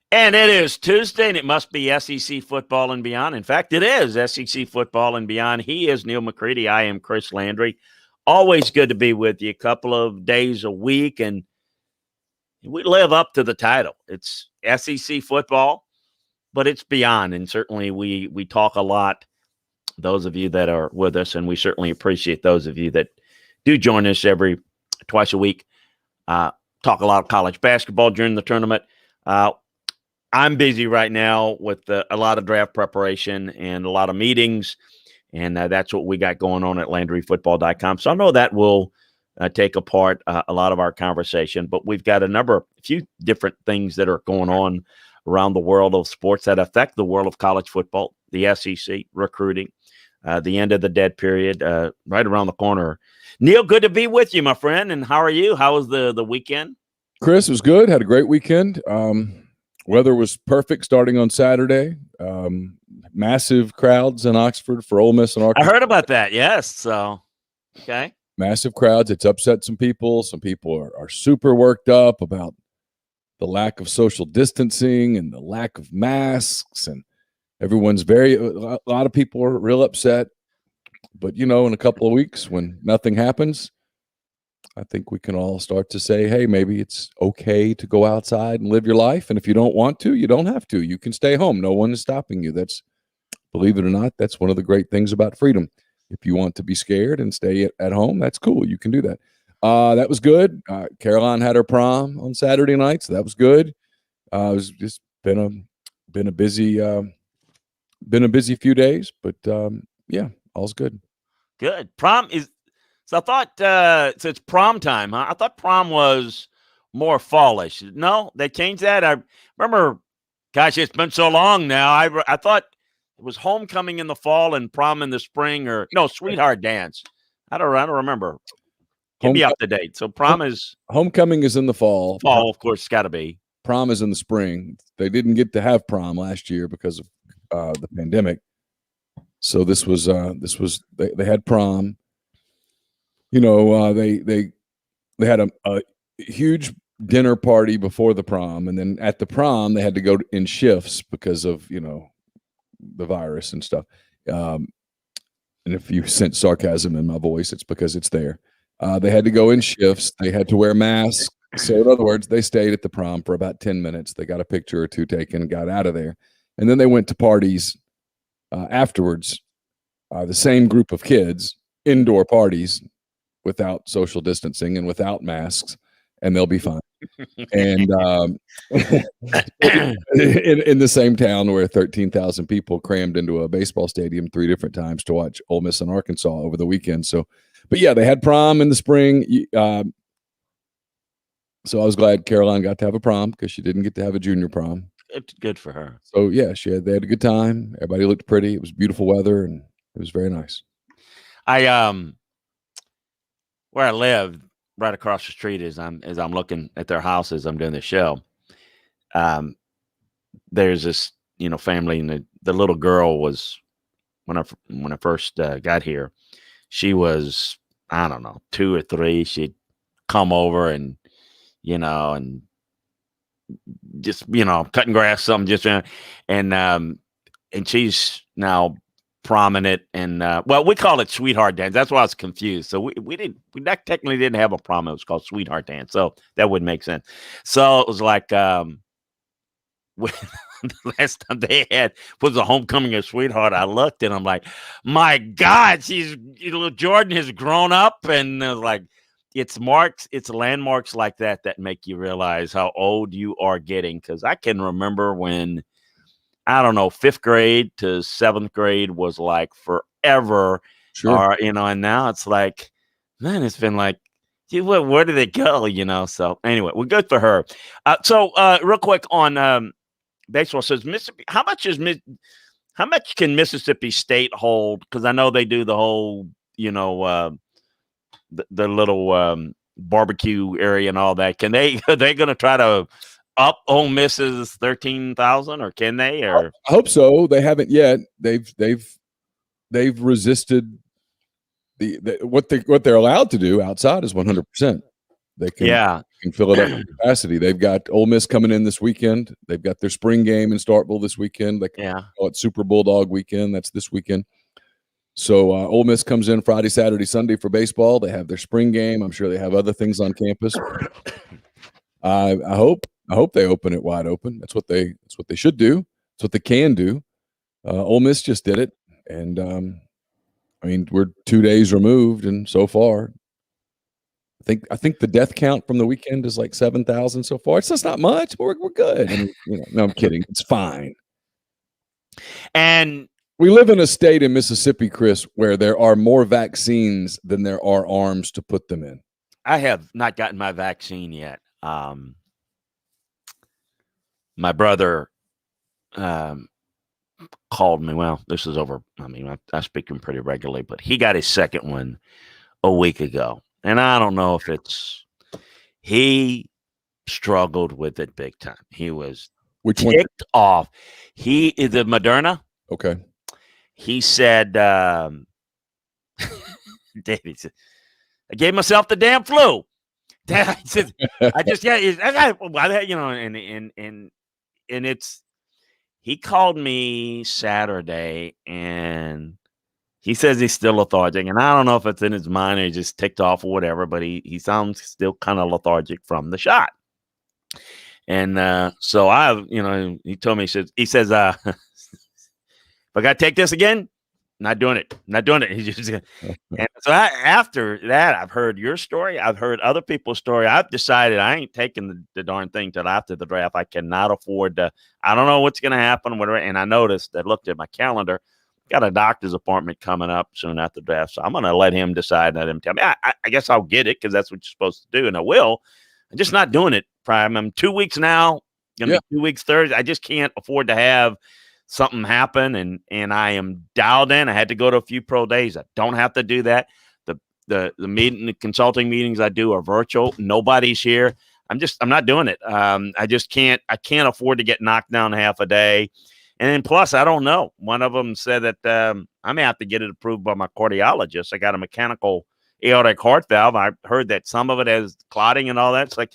And it is Tuesday, and it must be SEC football and beyond. In fact, it is SEC football and beyond. He is Neil McCready. I am Chris Landry. Always good to be with you. A couple of days a week, and we live up to the title. It's SEC football, but it's beyond. And certainly we talk a lot, those of you that are with us, and we certainly appreciate those of you that do join us twice a week. Talk a lot of college basketball during the tournament. I'm busy right now with a lot of draft preparation and a lot of meetings, and that's what we got going on at LandryFootball.com. So I know that will take apart a lot of our conversation, but we've got a few different things that are going on around the world of sports that affect the world of college football, the SEC, recruiting, the end of the dead period, right around the corner. Neil, good to be with you, my friend, and how are you? How was the weekend? Chris, was good. Had a great weekend. Weather was perfect starting on Saturday. Massive crowds in Oxford for Ole Miss and Arkansas. I heard about that, yes. So, okay. Massive crowds. It's upset some people. Some people are super worked up about the lack of social distancing and the lack of masks. And everyone's a lot of people are real upset. But, in a couple of weeks when nothing happens, I think we can all start to say, hey, maybe it's okay to go outside and live your life. And if you don't want to, you don't have to. You can stay home. No one is stopping you. Believe it or not, that's one of the great things about freedom. If you want to be scared and stay at home, that's cool. You can do that. That was good. Caroline had her prom on Saturday night, so that was good. It's just been a busy few days, but yeah, all's good. Good. Prom is. So I thought so it's prom time, huh? I thought prom was more fallish. No, they changed that. I remember, gosh, it's been so long now. I thought it was homecoming in the fall and prom in the spring, or no, sweetheart dance. I don't remember. Get me up to date. So prom is homecoming is in the fall. Fall, of course, it's got to be. Prom is in the spring. They didn't get to have prom last year because of the pandemic. So this was they had prom. They had a huge dinner party before the prom, and then at the prom they had to go in shifts because of the virus and stuff. And if you sense sarcasm in my voice, it's because it's there. They had to go in shifts. They had to wear masks. So in other words, they stayed at the prom for about 10 minutes. They got a picture or two taken and got out of there, and then they went to parties afterwards. The same group of kids, indoor parties, without social distancing and without masks, and they'll be fine. And in the same town where 13,000 people crammed into a baseball stadium 3 different times to watch Ole Miss and Arkansas over the weekend. So, but yeah, they had prom in the spring. So I was glad Caroline got to have a prom because she didn't get to have a junior prom. It's good for her. So yeah, they had a good time. Everybody looked pretty. It was beautiful weather, and it was very nice. Where I live, right across the street, as I'm looking at their house as I'm doing the show, there's this family, and the little girl was when I first got here, she was, I don't know, 2 or 3. She'd come over and and just cutting grass, something, just and she's now prominent, and well, we call it sweetheart dance. That's why I was confused. So we technically didn't have a prom. It was called sweetheart dance. So that would make sense. So it was like the last time they had was the homecoming of sweetheart. I looked and I'm like, my God, Jordan has grown up, and like it's landmarks like that make you realize how old you are getting. Because I can remember when, I don't know, 5th grade to 7th grade was like forever. Sure. And now it's like, man, it's been like, where did it go? So anyway, we're good for her. So real quick on baseball, says Mississippi, how much can Mississippi State hold? Because I know they do the whole, the little barbecue area and all that. Are they going to try to up Ole Miss's 13,000, or can they? Or I hope so. They haven't yet. They've resisted what they're allowed to do outside is 100%. They can. Yeah. can fill it up to capacity. They've got Ole Miss coming in this weekend. They've got their spring game in Starkville this weekend. They call it Super Bulldog weekend. That's this weekend. So Ole Miss comes in Friday, Saturday, Sunday for baseball. They have their spring game. I'm sure they have other things on campus. I hope they open it wide open. That's what they should do. That's what they can do. Ole Miss just did it, and I mean, we're 2 days removed, and so far, I think the death count from the weekend is like 7,000 so far. It's just not much, but we're good. I mean, no, I'm kidding. It's fine. And we live in a state in Mississippi, Chris, where there are more vaccines than there are arms to put them in. I have not gotten my vaccine yet. My brother called me. Well, this is over. I mean, I speak to him pretty regularly, but he got his second one a week ago. And I don't know if he struggled with it big time. He was ticked off. He is the Moderna. Okay. He said, David said, I gave myself the damn flu. He said, I just, and it's, he called me Saturday and he says he's still lethargic, and I don't know if it's in his mind or he just ticked off or whatever, but he sounds still kind of lethargic from the shot. And so he told me, he says, if I got to take this again, not doing it. He just, and so after that, I've heard your story. I've heard other people's story. I've decided I ain't taking the darn thing till after the draft. I cannot afford to. I don't know what's going to happen, whatever. And I noticed that, looked at my calendar, got a doctor's appointment coming up soon after the draft. So I'm going to let him decide, let him tell me. I guess I'll get it because that's what you're supposed to do, and I will. I'm just not doing it. I'm 2 weeks now. Going to be 2 weeks Thursday. I just can't afford to have something happen, and I am dialed in. I had to go to a few pro days. I don't have to do that. The consulting meetings I do are virtual. Nobody's here. I'm not doing it. I can't afford to get knocked down half a day. And then plus, I don't know. One of them said that I may have to get it approved by my cardiologist. I got a mechanical aortic heart valve. I heard that some of it has clotting and all that. It's like,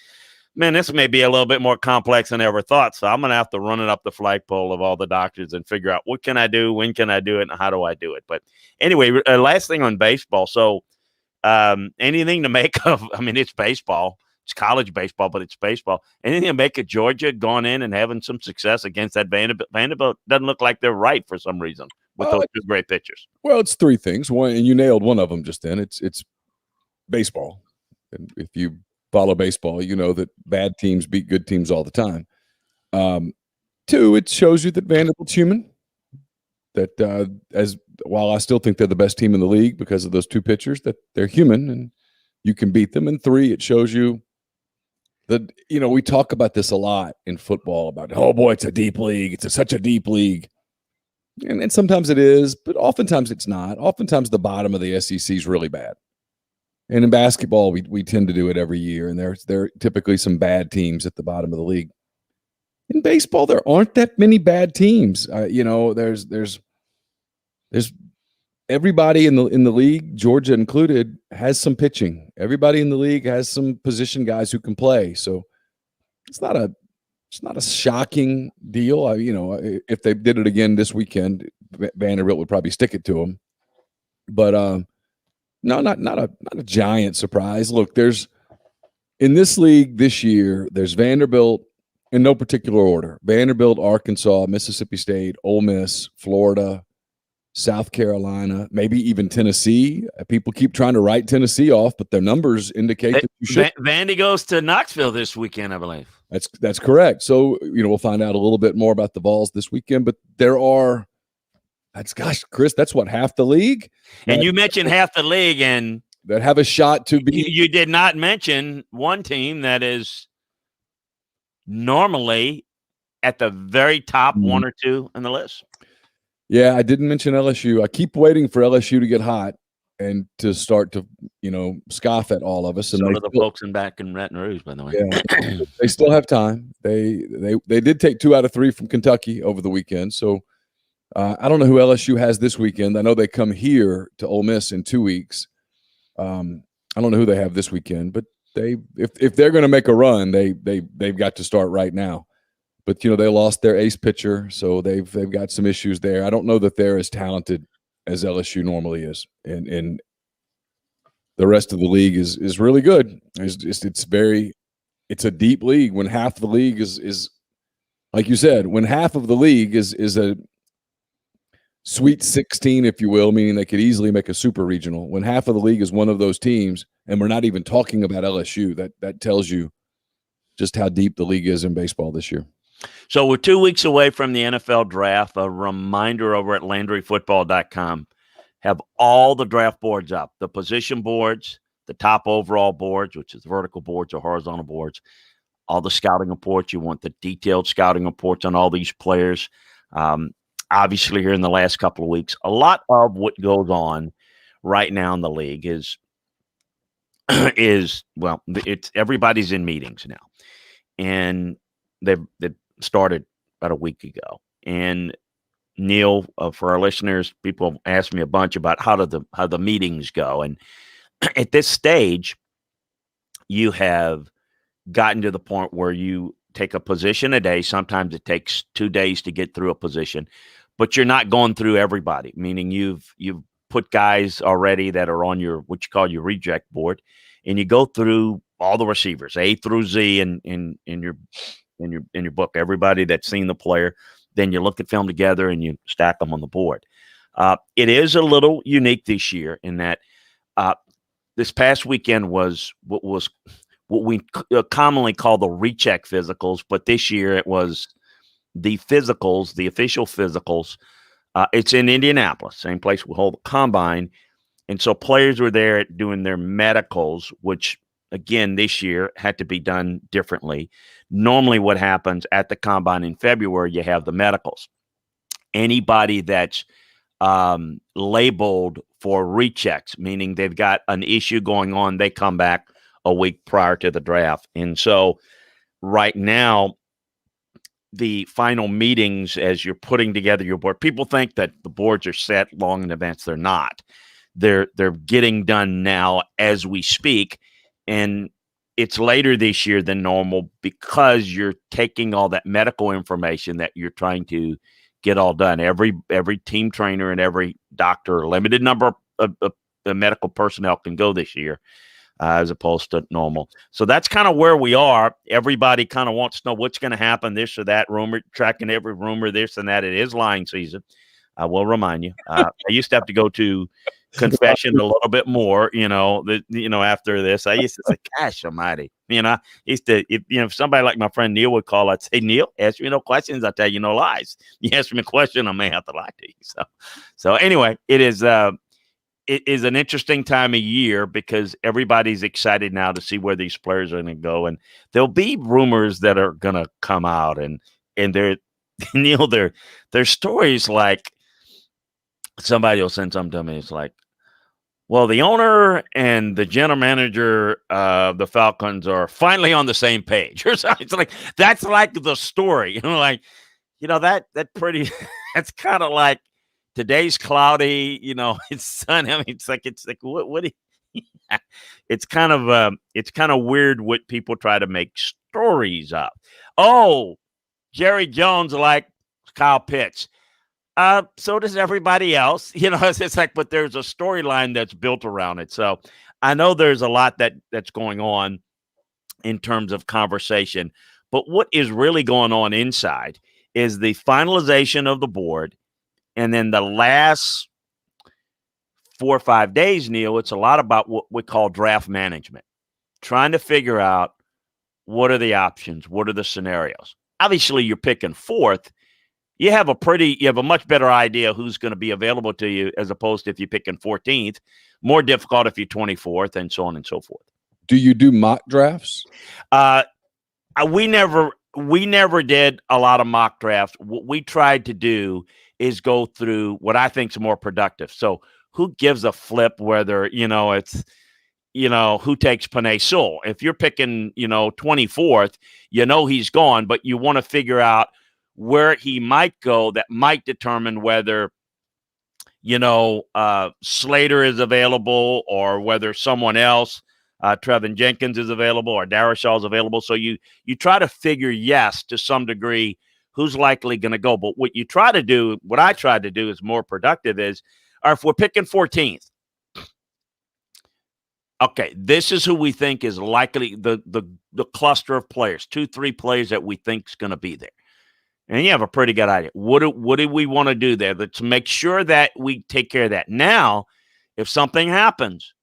man, this may be a little bit more complex than I ever thought. So I'm going to have to run it up the flagpole of all the doctors and figure out what can I do, when can I do it, and how do I do it. But anyway, last thing on baseball. So anything to make of, I mean, it's baseball. It's college baseball, but it's baseball. Anything to make of Georgia going in and having some success against that Vanderbilt? Vanderbilt doesn't look like they're right for some reason with those two great pitchers. Well, it's three things. One, and you nailed one of them just then. It's baseball. And if you follow baseball, you know that bad teams beat good teams all the time. Two, it shows you that Vanderbilt's human. That while I still think they're the best team in the league because of those two pitchers, that they're human and you can beat them. And three, it shows you that, we talk about this a lot in football about, oh boy, it's a deep league. It's such a deep league. And sometimes it is, but oftentimes it's not. Oftentimes the bottom of the SEC is really bad. And in basketball, we tend to do it every year, and there are typically some bad teams at the bottom of the league. In baseball, there aren't that many bad teams. There's everybody in the league, Georgia included, has some pitching. Everybody in the league has some position guys who can play. So it's not a shocking deal. If they did it again this weekend, Vanderbilt would probably stick it to them. But no, not a giant surprise. Look, there's in this league this year, there's Vanderbilt in no particular order. Vanderbilt, Arkansas, Mississippi State, Ole Miss, Florida, South Carolina, maybe even Tennessee. People keep trying to write Tennessee off, but their numbers indicate that you should. Vandy goes to Knoxville this weekend, I believe. That's correct. So, we'll find out a little bit more about the Vols this weekend, but there are Chris, that's what, half the league? And you mentioned half the league, and that have a shot to be. You did not mention one team that is normally at the very top one or two in the list. Yeah, I didn't mention LSU. I keep waiting for LSU to get hot and to start to, scoff at all of us. And so do the folks back in Baton Rouge, by the way. Yeah, they still have time. They did take 2 out of 3 from Kentucky over the weekend. So I don't know who LSU has this weekend. I know they come here to Ole Miss in 2 weeks. I don't know who they have this weekend, but if they're going to make a run, they've got to start right now. But they lost their ace pitcher, so they've got some issues there. I don't know that they're as talented as LSU normally is, and the rest of the league is really good. It's a deep league. When half the league is like you said, when half of the league is a Sweet 16, if you will, meaning they could easily make a super regional. When half of the league is one of those teams, and we're not even talking about LSU, that tells you just how deep the league is in baseball this year. So we're 2 weeks away from the NFL draft. A reminder over at LandryFootball.com, have all the draft boards up, the position boards, the top overall boards, which is vertical boards or horizontal boards, all the scouting reports. You want the detailed scouting reports on all these players. Obviously, here in the last couple of weeks, a lot of what goes on right now in the league is it's everybody's in meetings now, and they've started about a week ago. And Neil, for our listeners, people ask me a bunch about how the meetings go, and at this stage, you have gotten to the point where you take a position a day. Sometimes it takes 2 days to get through a position. But you're not going through everybody, meaning you've put guys already that are on your what you call your reject board, and you go through all the receivers A through Z in your book, everybody that's seen the player. Then you look at film together and you stack them on the board. It is a little unique this year in that this past weekend was what we commonly call the recheck physicals, but this year it was the physicals, the official physicals. It's in Indianapolis, same place we hold the combine. And so players were there doing their medicals, which, again, this year had to be done differently. Normally what happens at the combine in February, you have the medicals. Anybody that's labeled for rechecks, meaning they've got an issue going on, they come back a week prior to the draft. And so right now, the final meetings as you're putting together your board, people think that the boards are set long in advance. They're not. They're getting done now as we speak, and it's later this year than normal because you're taking all that medical information that you're trying to get all done. Every team trainer and every doctor, limited number of medical personnel can go this year. As opposed to normal. So that's kind of where we are. Everybody kind of wants to know what's going to happen, this or that rumor, tracking every rumor, this and that. It is lying season. I will remind you. I used to have to go to confession a little bit more, after this. I used to say, gosh almighty. If somebody like my friend Neil would call, I'd say, Neil, ask me no questions. I'll tell you no lies. You ask me a question, I may have to lie to you. So anyway, it is an interesting time of year because everybody's excited now to see where these players are going to go. And there'll be rumors that are going to come out. And they're, Neil, they're stories like somebody will send something to me. It's like, well, the owner and the general manager of the Falcons are finally on the same page. Or something. It's like, that's like the story. That pretty, that's kind of like, today's cloudy, it's sunny. I mean, it's like what it's kind of weird what people try to make stories up. Oh, Jerry Jones like Kyle Pitts. So does everybody else. It's like, but there's a storyline that's built around it. So I know there's a lot that's going on in terms of conversation, but what is really going on inside is the finalization of the board. And then the last 4 or 5 days, Neil, it's a lot about what we call draft management, trying to figure out what are the options, what are the scenarios. Obviously, you're picking fourth. You have a much better idea who's going to be available to you as opposed to if you're picking 14th. More difficult if you're 24th, and so on and so forth. Do you do mock drafts? We never did a lot of mock drafts. What we tried to do is go through what I think is more productive. So who gives a flip whether, it's, who takes Penei Sewell? If you're picking, 24th, he's gone, but you want to figure out where he might go that might determine whether, Slater is available or whether someone else Trevin Jenkins is available or Darrisaw is available. So you try to figure, yes, to some degree, who's likely going to go. But what I tried to do is more productive is, or if we're picking 14th, okay, this is who we think is likely the cluster of players, 2-3 players that we think is going to be there. And you have a pretty good idea. What do we want to do there to make sure that we take care of that? Now, if something happens,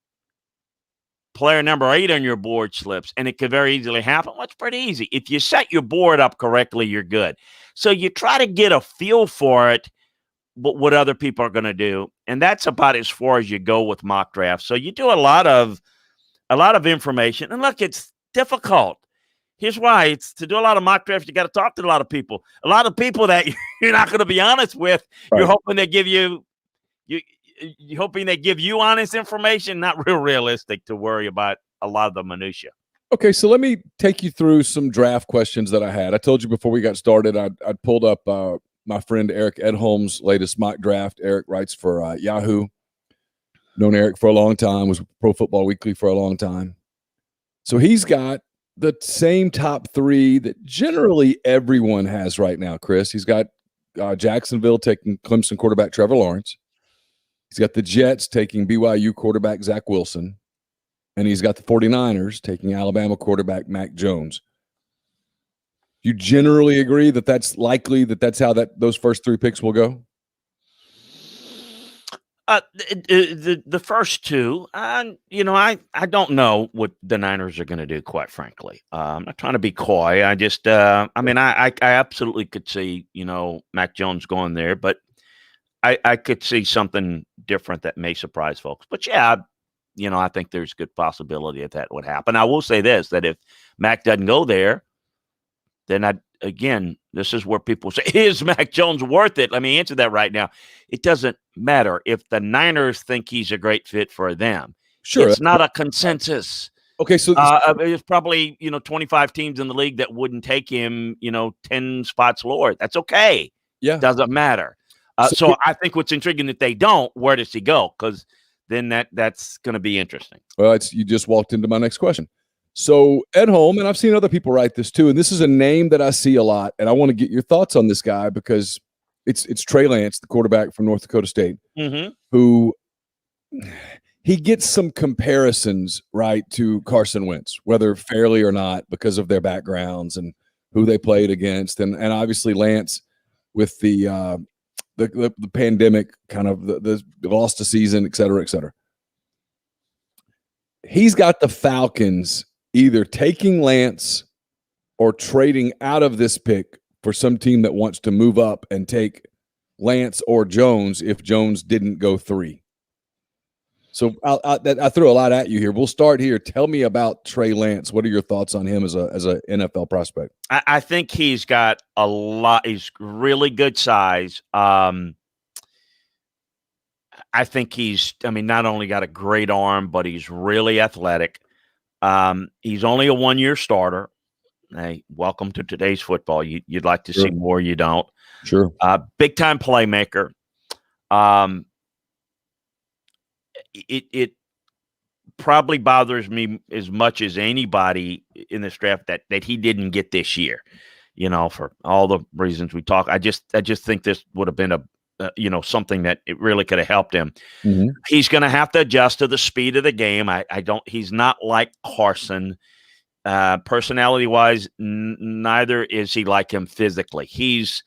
player number 8 on your board slips, and it could very easily happen. Well, it's pretty easy. If you set your board up correctly, you're good. So you try to get a feel for it, but what other people are going to do, and that's about as far as you go with mock drafts. So you do a lot of information, and look, it's difficult. Here's why: it's to do a lot of mock drafts. You got to talk to a lot of people that you're not going to be honest with. Right. You're hoping they give you. You're hoping they give you honest information, not real realistic to worry about a lot of the minutia. Okay, so let me take you through some draft questions that I had. I told you before we got started, I pulled up my friend Eric Edholm's latest mock draft. Eric writes for Yahoo. Known Eric for a long time, was Pro Football Weekly for a long time. So he's got the same top 3 that generally everyone has right now, Chris. He's got Jacksonville taking Clemson quarterback Trevor Lawrence. He's got the Jets taking BYU quarterback Zach Wilson. And he's got the 49ers taking Alabama quarterback Mac Jones. You generally agree that that's likely that's how those first 3 picks will go? The first 2, I don't know what the Niners are going to do, quite frankly. I'm not trying to be coy. I just, I absolutely could see, Mac Jones going there, but I could see something different that may surprise folks. But yeah, I think there's good possibility that would happen. I will say this, that if Mac doesn't go there, then this is where people say, is Mac Jones worth it? Let me answer that right now. It doesn't matter if the Niners think he's a great fit for them. Sure. It's not a consensus. Okay, so there's probably, 25 teams in the league that wouldn't take him, 10 spots lower. That's okay. Yeah. Doesn't matter. So I think what's intriguing if they don't, where does he go? Because then that's going to be interesting. Well, you just walked into my next question. So Edholm, and I've seen other people write this too, and this is a name that I see a lot, and I want to get your thoughts on this guy because it's Trey Lance, the quarterback from North Dakota State, who he gets some comparisons, right, to Carson Wentz, whether fairly or not, because of their backgrounds and who they played against, and obviously Lance with the pandemic, kind of the lost a season, et cetera, et cetera. He's got the Falcons either taking Lance or trading out of this pick for some team that wants to move up and take Lance or Jones if Jones didn't go 3. So I threw a lot at you here. We'll start here. Tell me about Trey Lance. What are your thoughts on him as a NFL prospect? I think he's got a lot. He's really good size. I think he's not only got a great arm, but he's really athletic. He's only a 1-year starter. Hey, welcome to today's football. You'd like to see more, you don't. Sure. Big time playmaker. It probably bothers me as much as anybody in this draft that he didn't get this year, for all the reasons we talk. I just think this would have been something that it really could have helped him. Mm-hmm. He's going to have to adjust to the speed of the game. He's not like Carson, personality wise, neither is he like him physically. He's,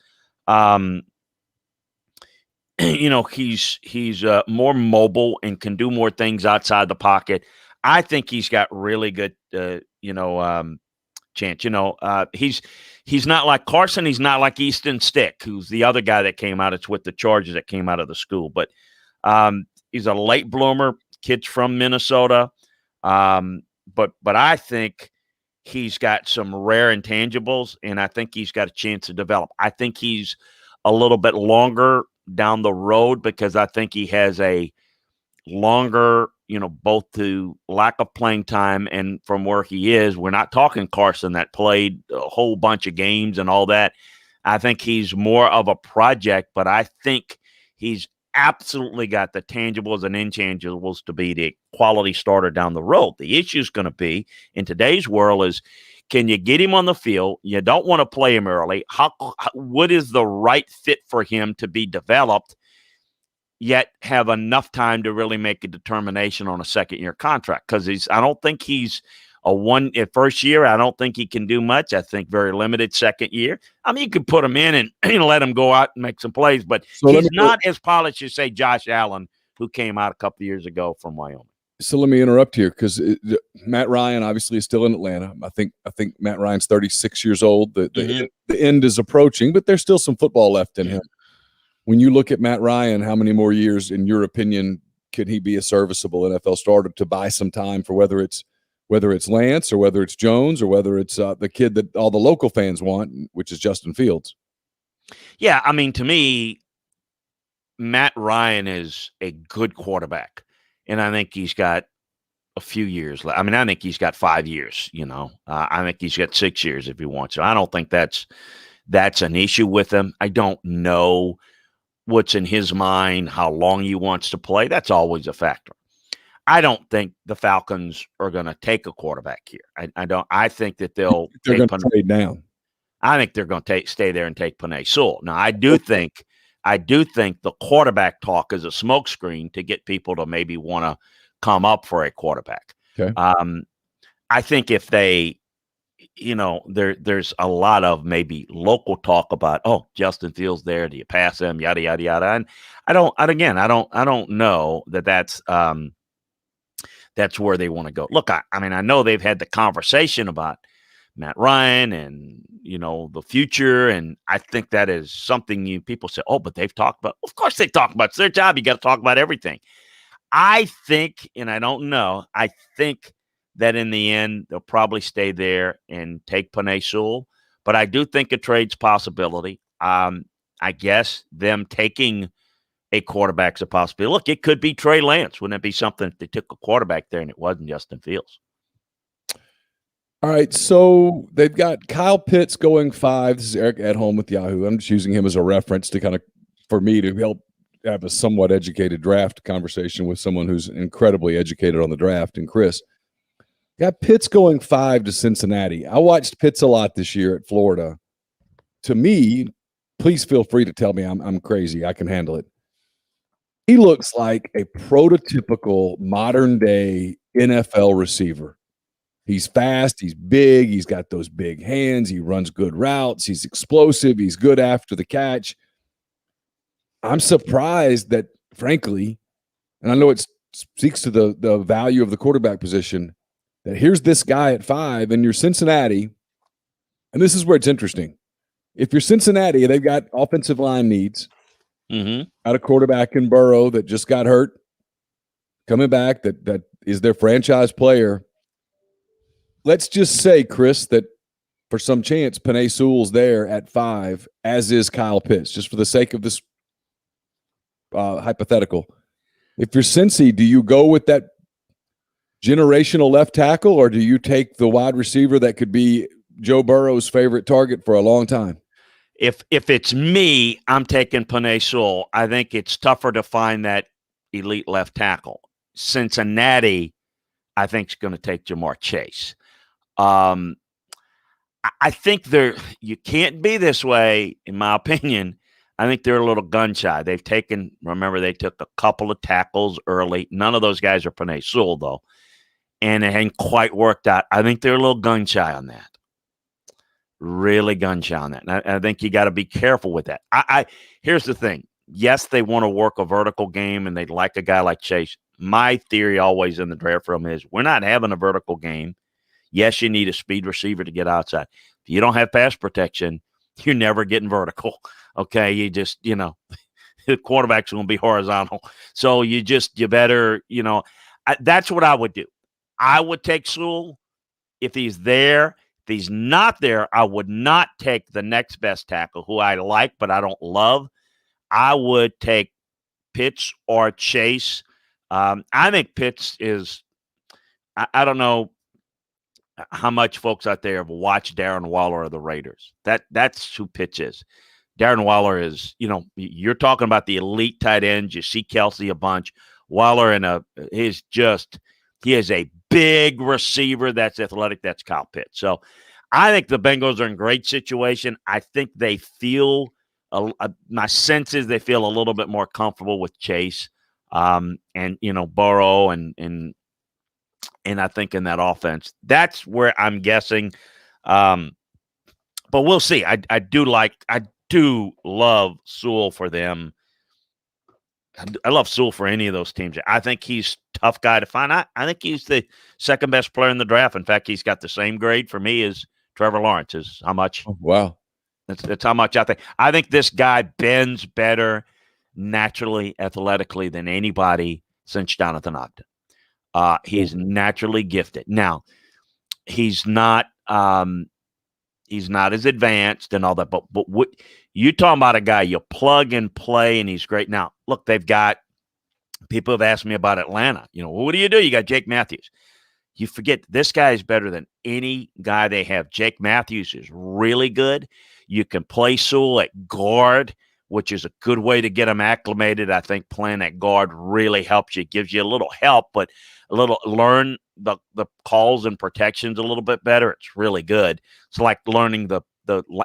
he's more mobile and can do more things outside the pocket. I think he's got really good, chance. He's not like Carson. He's not like Easton Stick, who's the other guy that came out. It's with the Chargers that came out of the school. But he's a late bloomer. Kid's from Minnesota. But I think he's got some rare intangibles, and I think he's got a chance to develop. I think he's a little bit longer down the road because I think he has a longer, both to lack of playing time and from where he is. We're not talking Carson that played a whole bunch of games and all that. I think he's more of a project, but I think he's absolutely got the tangibles and intangibles to be the quality starter down the road. The issue is going to be in today's world is, can you get him on the field? You don't want to play him early. What is the right fit for him to be developed, yet have enough time to really make a determination on a second-year contract? Because I don't think he's first year. I don't think he can do much. I think very limited second year. I mean, you could put him in and let him go out and make some plays, but he's not as polished as, say, Josh Allen, who came out a couple of years ago from Wyoming. So let me interrupt here because Matt Ryan obviously is still in Atlanta. I think Matt Ryan's 36 years old. The end is approaching, but there's still some football left in him. When you look at Matt Ryan, how many more years, in your opinion, can he be a serviceable NFL starter to buy some time for whether it's Lance or whether it's Jones or whether it's the kid that all the local fans want, which is Justin Fields? Yeah, I mean, to me, Matt Ryan is a good quarterback. And I think he's got a few years left. I mean, I think he's got 5 years, I think he's got 6 years if he wants to. I don't think that's an issue with him. I don't know what's in his mind, how long he wants to play. That's always a factor. I don't think the Falcons are going to take a quarterback here. I don't. I think that they're going to trade down. I think they're going to stay there and take Penei Sewell. Now, I do think the quarterback talk is a smokescreen to get people to maybe want to come up for a quarterback. Okay. I think if they, there's a lot of maybe local talk about, oh, Justin Fields there, do you pass him, yada yada yada, and I don't know that's where they want to go. Look, I mean, I know they've had the conversation about Matt Ryan and, the future. And I think that is something people say, oh, but they've talked about. Of course they talk about. It's their job. You got to talk about everything. I think, and I don't know, I think that in the end, they'll probably stay there and take Penei Sewell. But I do think a trade's possibility. I guess them taking a quarterback's a possibility. Look, it could be Trey Lance. Wouldn't it be something if they took a quarterback there and it wasn't Justin Fields? All right, so they've got Kyle Pitts going 5. This is Eric at home with Yahoo. I'm just using him as a reference to kind of, for me, to help have a somewhat educated draft conversation with someone who's incredibly educated on the draft. And Chris, got Pitts going 5 to Cincinnati. I watched Pitts a lot this year at Florida. To me, please feel free to tell me I'm crazy. I can handle it. He looks like a prototypical modern-day NFL receiver. He's fast. He's big. He's got those big hands. He runs good routes. He's explosive. He's good after the catch. I'm surprised that, frankly, and I know it speaks to the value of the quarterback position, that here's this guy at 5, and you're Cincinnati, and this is where it's interesting. If you're Cincinnati, they've got offensive line needs. Got a quarterback in Burrow that just got hurt, coming back, that is their franchise player. Let's just say, Chris, that for some chance, Penei Sewell's there at 5, as is Kyle Pitts, just for the sake of this hypothetical. If you're Cincy, do you go with that generational left tackle, or do you take the wide receiver that could be Joe Burrow's favorite target for a long time? If it's me, I'm taking Penei Sewell. I think it's tougher to find that elite left tackle. Cincinnati, I think, is going to take Jamar Chase. I think you can't be this way, in my opinion. I think they're a little gun shy. They took a couple of tackles early. None of those guys are Penei Sewell, though. And it hadn't quite worked out. I think they're a little gun shy on that. Really gun shy on that. And I think you got to be careful with that. Here's the thing. Yes, they want to work a vertical game and they'd like a guy like Chase. My theory always in the draft room is we're not having a vertical game. Yes, you need a speed receiver to get outside. If you don't have pass protection, you're never getting vertical. Okay. You just, the quarterback's going to be horizontal. So you better, that's what I would do. I would take Sewell if he's there. If he's not there, I would not take the next best tackle, who I like but I don't love. I would take Pitts or Chase. I think Pitts is – I don't know how much folks out there have watched Darren Waller of the Raiders. That's who Pitts is. Darren Waller is, you're talking about the elite tight ends. You see Kelsey a bunch. Waller he is a big receiver that's athletic. That's Kyle Pitts. So I think the Bengals are in great situation. I think they feel my sense is they feel a little bit more comfortable with Chase, and Burrow, and I think in that offense, that's where I'm guessing. But we'll see. I do love Sewell for them. I love Sewell for any of those teams. I think he's a tough guy to find. I think he's the second best player in the draft. In fact, he's got the same grade for me as Trevor Lawrence. Is how much? Oh, wow. That's how much I think. I think this guy bends better naturally, athletically than anybody since Jonathan Ogden. He's naturally gifted. Now, he's not as advanced and all that. But what you talking about, a guy you plug and play, and he's great. Now, look, they've got people have asked me about Atlanta. What do? You got Jake Matthews. You forget this guy is better than any guy they have. Jake Matthews is really good. You can play Sewell at guard, which is a good way to get him acclimated. I think playing at guard really helps you. It gives you a little help, but learn the calls and protections a little bit better. It's really good. It's like learning the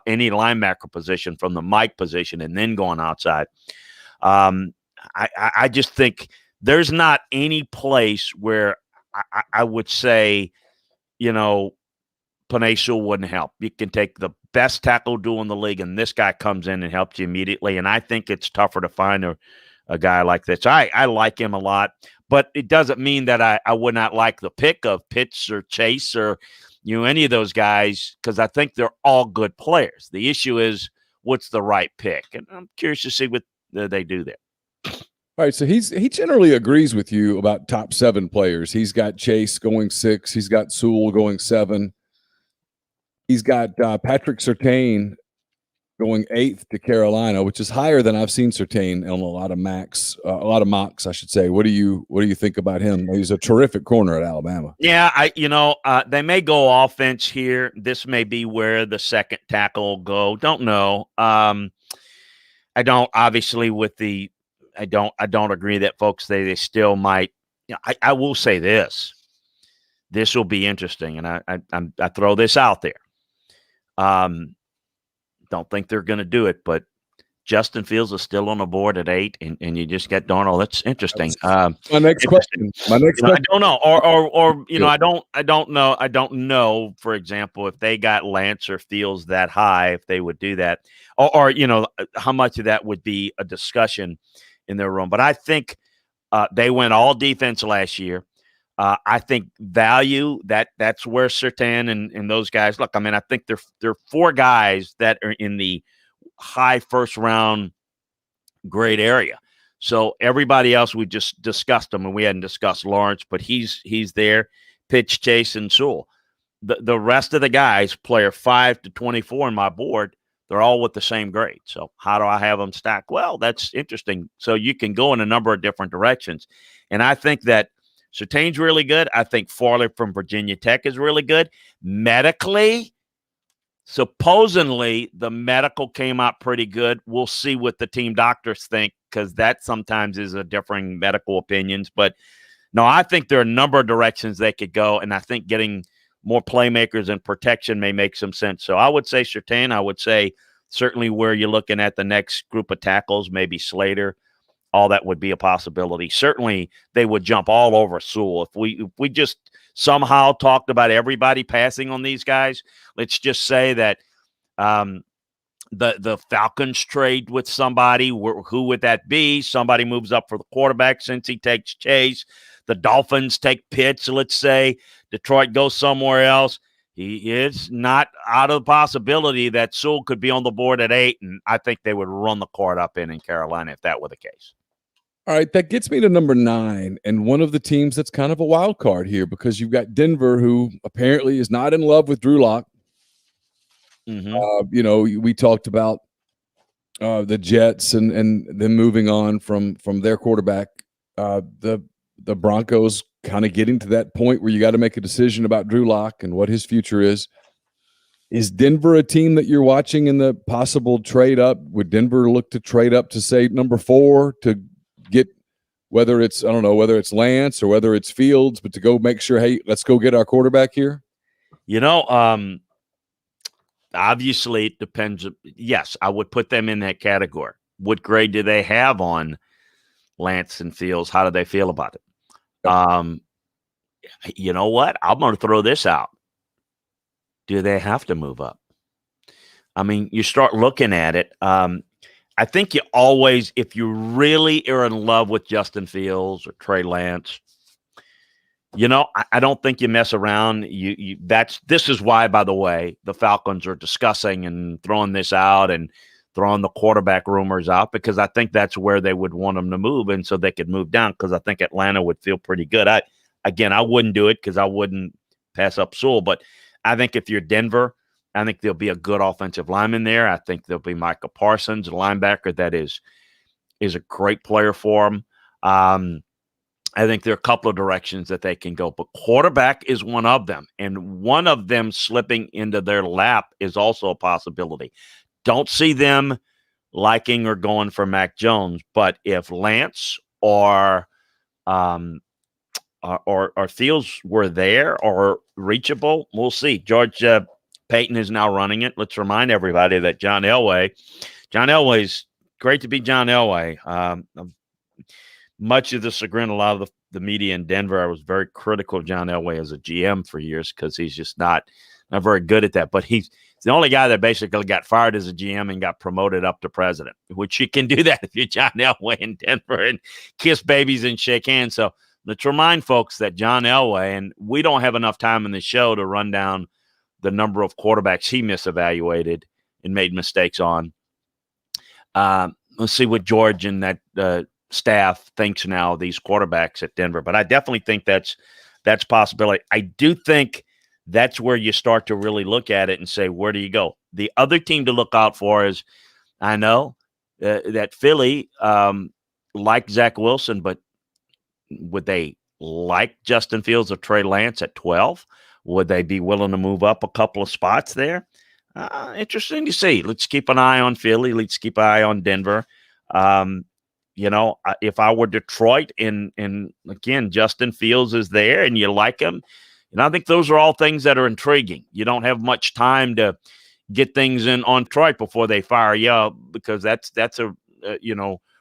any linebacker position from the Mike position and then going outside. I just think there's not any place where I would say, Penei Sewell wouldn't help. You can take the best tackle duo in the league, and this guy comes in and helps you immediately. And I think it's tougher to find a guy like this. I like him a lot, but it doesn't mean that I would not like the pick of Pitts or Chase or any of those guys, because I think they're all good players. The issue is what's the right pick, and I'm curious to see what they do there. All right, so he generally agrees with you about top 7 players. He's got Chase going 6. He's got Sewell going 7. He's got Patrick Surtain going 8th to Carolina, which is higher than I've seen Surtain on a lot of mocks, I should say. What do you think about him? He's a terrific corner at Alabama. Yeah, they may go offense here. This may be where the second tackle will go. Don't know. I don't obviously with the. I don't agree that folks they still might. I will say this. This will be interesting, and I throw this out there. Don't think they're going to do it, but Justin Fields is still on the board at 8, and you just get Darnold. That's interesting. My next question. I don't know, or I don't know. I don't know. For example, if they got Lance or Fields that high, if they would do that, or how much of that would be a discussion in their room. But I think they went all defense last year. I think value that's where Surtain and those guys look. I mean, I think there are 4 guys that are in the high first round grade area. So everybody else, we just discussed them, and we hadn't discussed Lawrence, but he's there. Pitts, Chase, and Sewell. The rest of the guys, player 5 to 24 on my board, they're all with the same grade. So how do I have them stacked? Well, that's interesting. So you can go in a number of different directions. And I think that Surtain's really good. I think Farley from Virginia Tech is really good. Medically, supposedly, the medical came out pretty good. We'll see what the team doctors think, because that sometimes is a differing medical opinions. But no, I think there are a number of directions they could go, and I think getting more playmakers and protection may make some sense. So I would say Surtain. I would say certainly where you're looking at the next group of tackles, maybe Slater. All that would be a possibility. Certainly, they would jump all over Sewell. If we just somehow talked about everybody passing on these guys, let's just say that the Falcons trade with somebody. Who would that be? Somebody moves up for the quarterback since he takes Chase. The Dolphins take Pitts, let's say. Detroit goes somewhere else. He is not out of the possibility that Sewell could be on the board at 8, and I think they would run the court up in Carolina if that were the case. All right, that gets me to number 9, and one of the teams that's kind of a wild card here, because you've got Denver, who apparently is not in love with Drew Lock. Mm-hmm. We talked about the Jets and them moving on from their quarterback. The Broncos kind of getting to that point where you got to make a decision about Drew Lock and what his future is. Is Denver a team that you're watching in the possible trade up? Would Denver look to trade up to say number 4 to get, whether it's, I don't know, whether it's Lance or whether it's Fields, but to go make sure, hey, let's go get our quarterback here? Obviously it depends. Yes, I would put them in that category. What grade do they have on Lance and Fields? How do they feel about it? Yep. You know what? I'm going to throw this out. Do they have to move up? I mean, you start looking at it. I think you always, if you really are in love with Justin Fields or Trey Lance, I don't think you mess around. This is why, by the way, the Falcons are discussing and throwing this out and throwing the quarterback rumors out, because I think that's where they would want them to move, and so they could move down, because I think Atlanta would feel pretty good. I wouldn't do it because I wouldn't pass up Sewell, but I think if you're Denver, I think there'll be a good offensive lineman there. I think there'll be Micah Parsons, a linebacker that is a great player for him. I think there are a couple of directions that they can go, but quarterback is one of them, and one of them slipping into their lap is also a possibility. Don't see them liking or going for Mac Jones, but if Lance or Fields were there or reachable, we'll see. George Payton is now running it. Let's remind everybody that John Elway's great to be John Elway. Much of the chagrin, a lot of the media in Denver, I was very critical of John Elway as a GM for years, because he's just not very good at that. But he's the only guy that basically got fired as a GM and got promoted up to president, which you can do that if you're John Elway in Denver and kiss babies and shake hands. So let's remind folks that John Elway, and we don't have enough time in the show to run down the number of quarterbacks he misevaluated and made mistakes on. Let's see what George and that staff thinks now of these quarterbacks at Denver. But I definitely think that's possibility. I do think that's where you start to really look at it and say, where do you go? The other team to look out for is, I know that Philly like Zach Wilson, but would they like Justin Fields or Trey Lance at 12? Would they be willing to move up a couple of spots there? Interesting to see. Let's keep an eye on Philly. Let's keep an eye on Denver. If I were Detroit and again, Justin Fields is there and you like him, I think those are all things that are intriguing. You don't have much time to get things in on Detroit before they fire you up, because that's a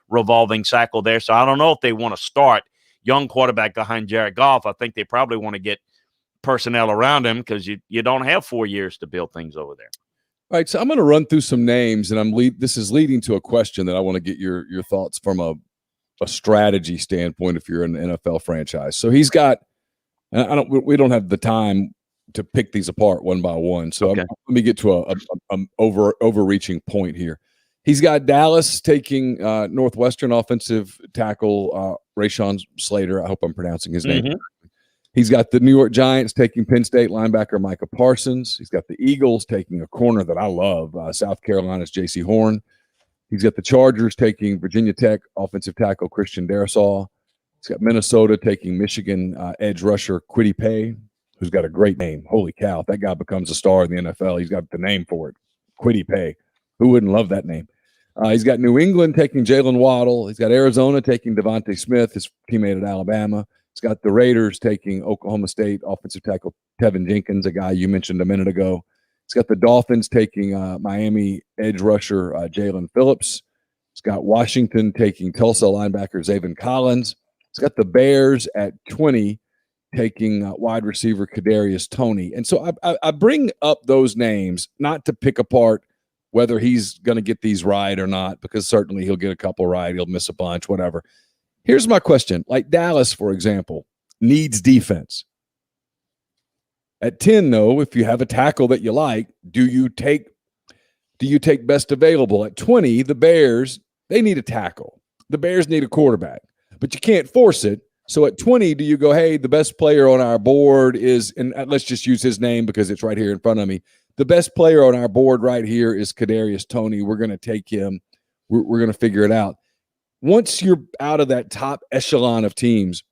revolving cycle there. So I don't know if they want to start young quarterback behind Jared Goff. I think they probably want to get personnel around him, because you don't have 4 years to build things over there. All right, so I'm going to run through some names, and this is leading to a question that I want to get your thoughts from a strategy standpoint if you're an NFL franchise. So he's got, we don't have the time to pick these apart one by one. So okay. Let me get to a overreaching point here. He's got Dallas taking Northwestern offensive tackle Rashawn Slater. I hope I'm pronouncing his name. He's got the New York Giants taking Penn State linebacker Micah Parsons. He's got the Eagles taking a corner that I love, South Carolina's J.C. Horn. He's got the Chargers taking Virginia Tech offensive tackle Christian Darrisaw. He's got Minnesota taking Michigan edge rusher Kwity Paye, who's got a great name. Holy cow, if that guy becomes a star in the NFL, he's got the name for it. Kwity Paye. Who wouldn't love that name? He's got New England taking Jalen Waddle. He's got Arizona taking Devontae Smith, his teammate at Alabama. He's got the Raiders taking Oklahoma State offensive tackle Tevin Jenkins, a guy you mentioned a minute ago. He's got the Dolphins taking Miami edge rusher Jalen Phillips. He's got Washington taking Tulsa linebacker Zaven Collins. He's got the Bears at 20 taking wide receiver Kadarius Toney. And so I bring up those names not to pick apart whether he's going to get these right or not, because certainly he'll get a couple right, he'll miss a bunch, whatever. Here's my question. Like Dallas, for example, needs defense. At 10, though, if you have a tackle that you like, do you take best available? At 20, the Bears, they need a tackle. The Bears need a quarterback, but you can't force it. So at 20, do you go, hey, the best player on our board is, and let's just use his name because it's right here in front of me. The best player on our board right here is Kadarius Toney. We're going to take him. We're going to figure it out. Once you're out of that top echelon of teams,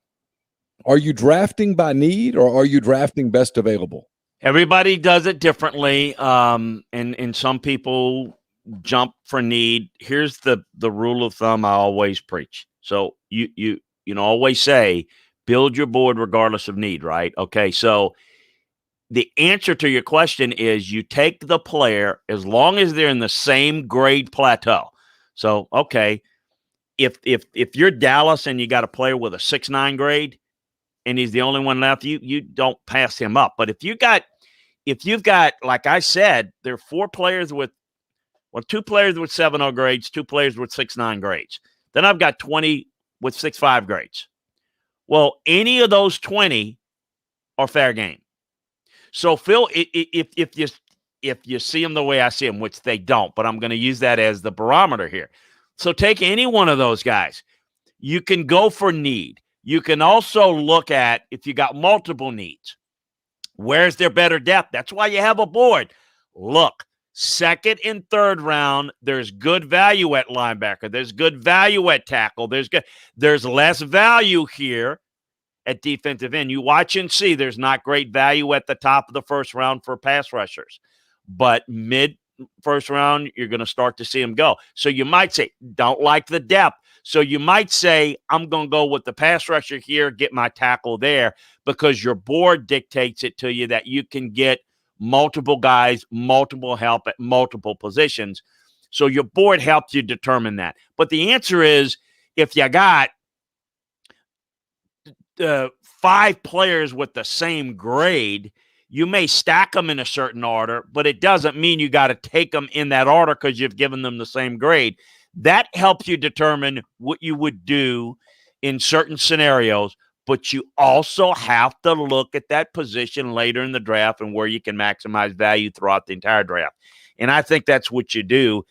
are you drafting by need or are you drafting best available? Everybody does it differently, and some people jump for need. Here's the rule of thumb I always preach. So you always say build your board regardless of need, right? Okay, so the answer to your question is you take the player as long as they're in the same grade plateau. So okay, if you're Dallas and you got a player with a 6.9 grade and he's the only one left, you don't pass him up. But if you've got, like I said, there are 4 players with, 2 players with 7.0 grades, 2 players with 6.9 grades. Then I've got 20 with 6.5 grades. Well, any of those 20 are fair game. So Phil, if you see them the way I see them, which they don't, but I'm going to use that as the barometer here. So take any one of those guys. You can go for need. You can also look at if you got multiple needs. Where's their better depth? That's why you have a board. Look, second and third round, there's good value at linebacker. There's good value at tackle. There's less value here at defensive end. You watch and see there's not great value at the top of the first round for pass rushers. But mid first round, you're going to start to see them go. So you might say, don't like the depth. So you might say, I'm going to go with the pass rusher here, get my tackle there, because your board dictates it to you that you can get multiple guys, multiple help at multiple positions. So your board helps you determine that. But the answer is, if you got 5 players with the same grade, you may stack them in a certain order, but it doesn't mean you got to take them in that order because you've given them the same grade. That helps you determine what you would do in certain scenarios, but you also have to look at that position later in the draft and where you can maximize value throughout the entire draft. And I think that's what you do.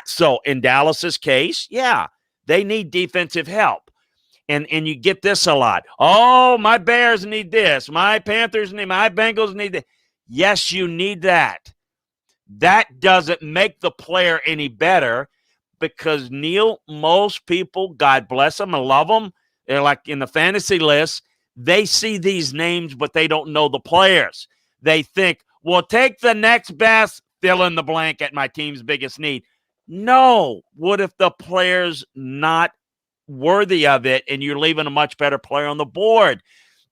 So in Dallas's case, yeah, they need defensive help. And you get this a lot. Oh, my Bears need this. My Panthers need, my Bengals need that. Yes, you need that. That doesn't make the player any better because, Neil, most people, God bless them, I love them, they're like in the fantasy list, they see these names, but they don't know the players. They think, well, take the next best, fill in the blank at my team's biggest need. No. What if the player's not worthy of it and you're leaving a much better player on the board?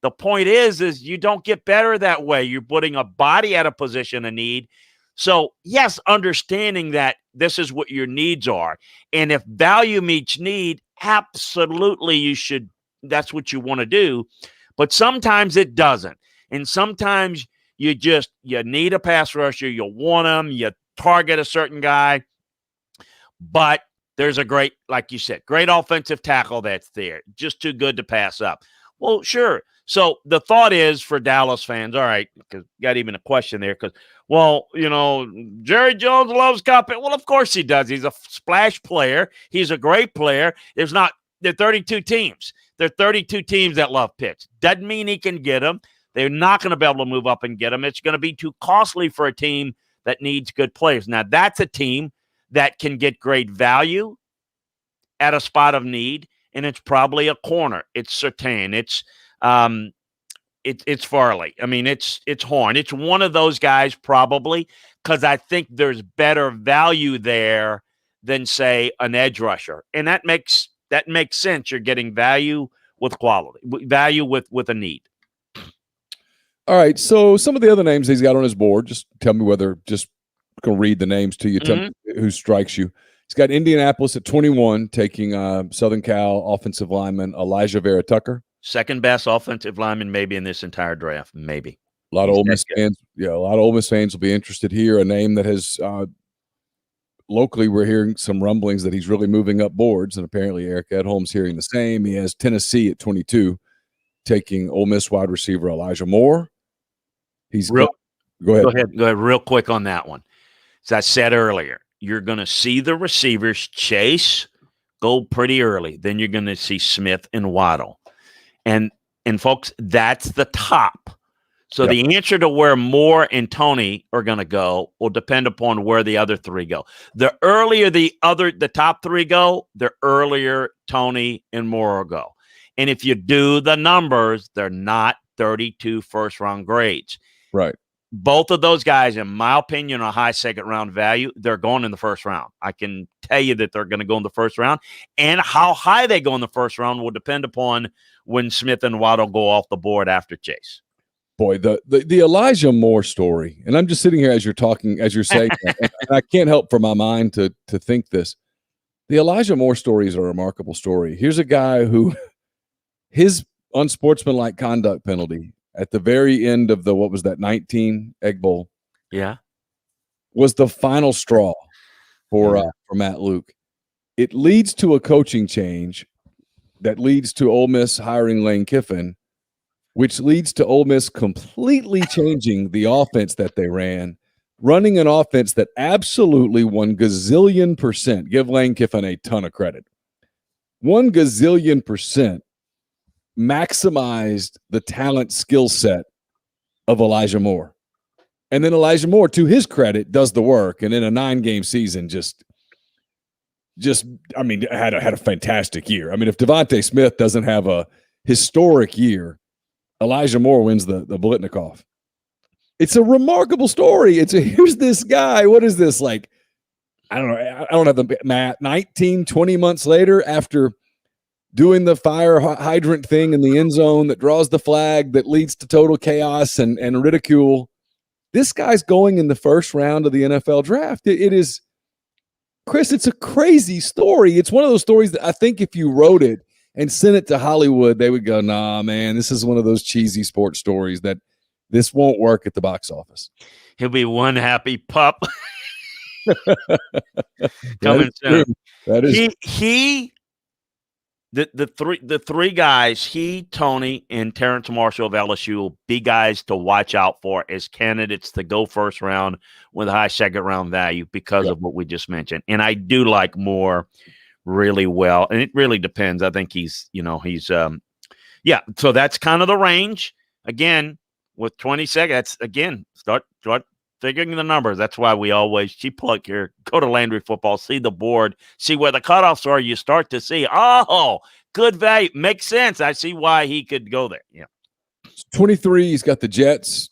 The point is you don't get better that way. You're putting a body at a position of need. So yes, understanding that this is what your needs are, and if value meets need, absolutely you should, that's what you want to do. But sometimes it doesn't, and sometimes you need a pass rusher, you want them, you target a certain guy, but there's a great, like you said, great offensive tackle that's there. Just too good to pass up. Well, sure. So the thought is for Dallas fans, all right, because got even a question there, because, well, Jerry Jones loves Coppin. Well, of course he does. He's a splash player. He's a great player. There are 32 teams. There are 32 teams that love Pitts. Doesn't mean he can get them. They're not going to be able to move up and get them. It's going to be too costly for a team that needs good players. Now, that's a team that can get great value at a spot of need, and it's probably a corner. It's Surtain. It's Farley. I mean, it's Horn. It's one of those guys probably, because I think there's better value there than, say, an edge rusher, and that makes sense. You're getting value with quality, value with a need. All right. So some of the other names he's got on his board, just tell me whether just going to read the names to you. Tell me who strikes you. He's got Indianapolis at 21, taking Southern Cal offensive lineman Elijah Vera Tucker. Second best offensive lineman maybe in this entire draft, maybe. A lot of Ole Miss fans, a lot of Ole Miss fans will be interested here. A name that has locally, we're hearing some rumblings that he's really moving up boards, and apparently Eric Edholm's hearing the same. He has Tennessee at 22, taking Ole Miss wide receiver Elijah Moore. Go ahead real quick on that one. As I said earlier, you're going to see the receivers Chase go pretty early. Then you're going to see Smith and Waddle. And folks, that's the top. So the answer to where Moore and Tony are going to go will depend upon where the other 3 go. The earlier the top 3 go, the earlier Tony and Moore will go. And if you do the numbers, they're not 32 first-round grades. Right. both of those guys, in my opinion, are high second round value. They're going in the first round. I can tell you that they're going to go in the first round, and how high they go in the first round will depend upon when Smith and Waddle go off the board after Chase. Boy, the Elijah Moore story, and I'm just sitting here as you're talking, as you're saying, and I can't help for my mind to think this. The Elijah Moore story is a remarkable story. Here's a guy who his unsportsmanlike conduct penalty at the very end of the, what was that, 19 Egg Bowl? Yeah. Was the final straw for Matt Luke. It leads to a coaching change that leads to Ole Miss hiring Lane Kiffin, which leads to Ole Miss completely changing the offense that they ran, running an offense that absolutely 1 gazillion %, give Lane Kiffin a ton of credit, 1 gazillion % maximized the talent skill set of Elijah Moore. And then Elijah Moore, to his credit, does the work. And in a 9-game season, just I mean, had a fantastic year. I mean, if Devontae Smith doesn't have a historic year, Elijah Moore wins the Biletnikoff. It's a remarkable story. Here's this guy. What is this, like? I don't know. I don't have the math. 19, 20 months later, after doing the fire hydrant thing in the end zone that draws the flag that leads to total chaos and ridicule, this guy's going in the first round of the NFL draft. It is, Chris, it's a crazy story. It's one of those stories that I think if you wrote it and sent it to Hollywood, they would go, nah, man, this is one of those cheesy sports stories that this won't work at the box office. He'll be one happy pup. Coming soon. That is the three guys, he, Tony, and Terrence Marshall of LSU will be guys to watch out for as candidates to go first round with high second round value because of what we just mentioned. And I do like Moore really well. And it really depends. I think he's so that's kind of the range. Again, with 20 seconds, again, start figuring the numbers. That's why we always plug here. Go to Landry Football, see the board, see where the cutoffs are. You start to see, good value. Makes sense. I see why he could go there. Yeah. 23, he's got the Jets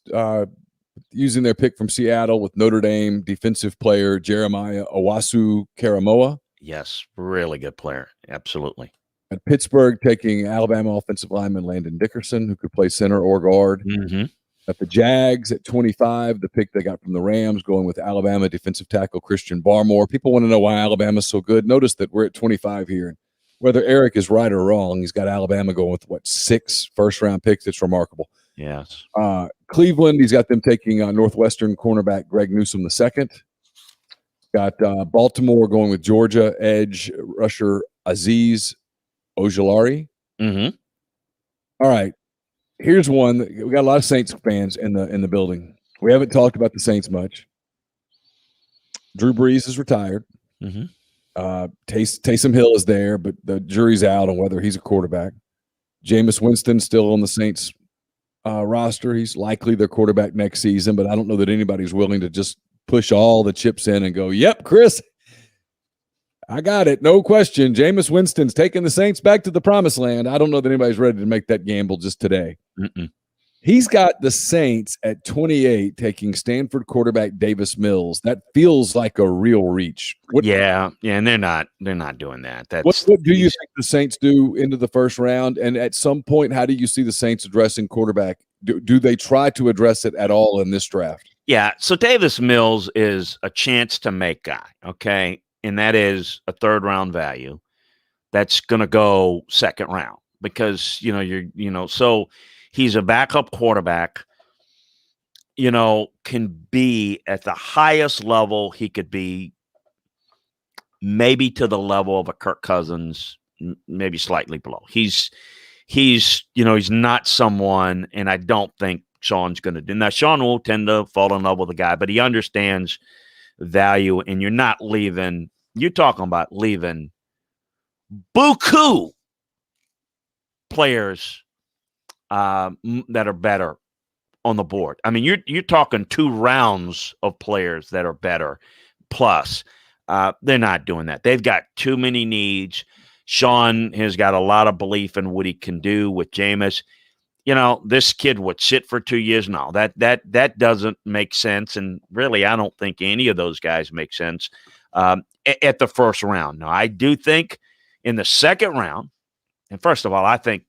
using their pick from Seattle with Notre Dame defensive player Jeremiah Owusu-Koramoah. Yes, really good player. Absolutely. At Pittsburgh, taking Alabama offensive lineman Landon Dickerson, who could play center or guard. Mm-hmm. At the Jags at 25, the pick they got from the Rams, going with Alabama defensive tackle Christian Barmore. People want to know why Alabama's so good. Notice that we're at 25 here. Whether Eric is right or wrong, he's got Alabama going with, 6 first-round picks. It's remarkable. Yes. Cleveland, he's got them taking Northwestern cornerback Greg Newsome II. Got Baltimore going with Georgia edge rusher Azeez Ojulari. Mm-hmm. All right. Here's one. We got a lot of Saints fans in the building. We haven't talked about the Saints much. Drew Brees is retired. Mm-hmm. Taysom Hill is there, but the jury's out on whether he's a quarterback. Jameis Winston still on the Saints roster. He's likely their quarterback next season, but I don't know that anybody's willing to just push all the chips in and go, yep, Chris, I got it. No question. Jameis Winston's taking the Saints back to the promised land. I don't know that anybody's ready to make that gamble just today. Mm-mm. He's got the Saints at 28 taking Stanford quarterback Davis Mills. That feels like a real reach. Yeah, and they're not doing that. What do you think the Saints do into the first round? And at some point, how do you see the Saints addressing quarterback? Do they try to address it at all in this draft? Yeah, so Davis Mills is a chance to make guy, okay? And that is a third-round value. That's going to go second round because, so he's a backup quarterback, can be at the highest level he could be, maybe to the level of a Kirk Cousins, maybe slightly below. He's not someone, and I don't think Sean's going to do. Now, Sean will tend to fall in love with the guy, but he understands value, and you're talking about leaving buku players that are better on the board. I mean, you're talking 2 rounds of players that are better. Plus, they're not doing that. They've got too many needs. Sean has got a lot of belief in what he can do with Jameis. this kid would sit for 2 years. No, that doesn't make sense. And really, I don't think any of those guys make sense at the first round. Now, I do think in the second round, and first of all, I think